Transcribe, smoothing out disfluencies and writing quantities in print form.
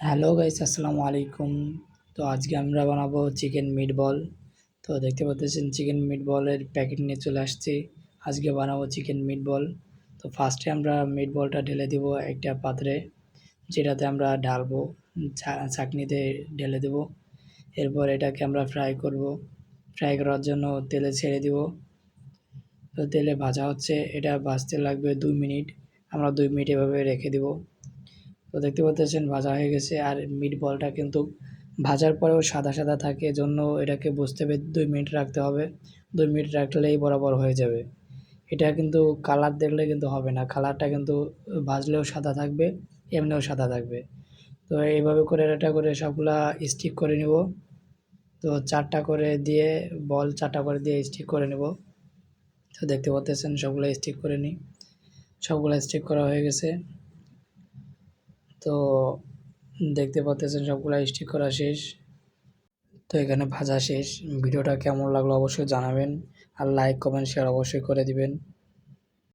Hello guys, আসসালামু আলাইকুম। তো আজকে আমরা বানাবো চিকেন মিটবল। তো দেখতে পাচ্ছেন চিকেন মিটবলের প্যাকেট নিয়ে চলে আসছি। আজকে বানাবো চিকেন মিটবল। তো ফার্স্টে আমরা মিটবলটা ঢেলে দিব একটা পাত্রে, যেটাতে আমরা ঢালবো, ছাঁকনিতে ঢেলে দেব। এরপর এটাকে আমরা ফ্রাই করব। ফ্রাই করার জন্য তেলে ছেড়ে দিব। তো তেলে ভাজা হচ্ছে, এটা ভাজতে লাগবে 2 মিনিট। আমরা 2 মিনিট এভাবে রেখে দিব। তো দেখতে পাচ্ছেন ভাজা হয়ে গেছে। আর মিট বলটা কিন্তু ভাজার পরেও সাদা সাদা থাকে, জন্য এটাকে বুঝতে হবে 2 মিনিট রাখতে হবে। 2 মিনিট রাখলেই বরাবর হয়ে যাবে। এটা কিন্তু কালার দেখলে কিন্তু হবে না, কালারটা কিন্তু ভাজলেও সাদা থাকবে, এমনিও সাদা থাকবে। তো এইভাবে করে এটা করে সবগুলা স্টিক করে নিব। তো 4টা করে দিয়ে, বল 4টা করে দিয়ে স্টিক করে নেব। তো দেখতে পাচ্ছেন সবগুলো স্টিক করে নিই। সবগুলো স্টিক করা হয়ে গেছে। তো দেখতে পাচ্ছেন সবগুলা স্টিক করা শেষ। তো এখানে ভাজা শেষ। ভিডিওটা কেমন লাগলো অবশ্যই জানাবেন, আর লাইক কমেন্ট শেয়ার অবশ্যই করে দিবেন।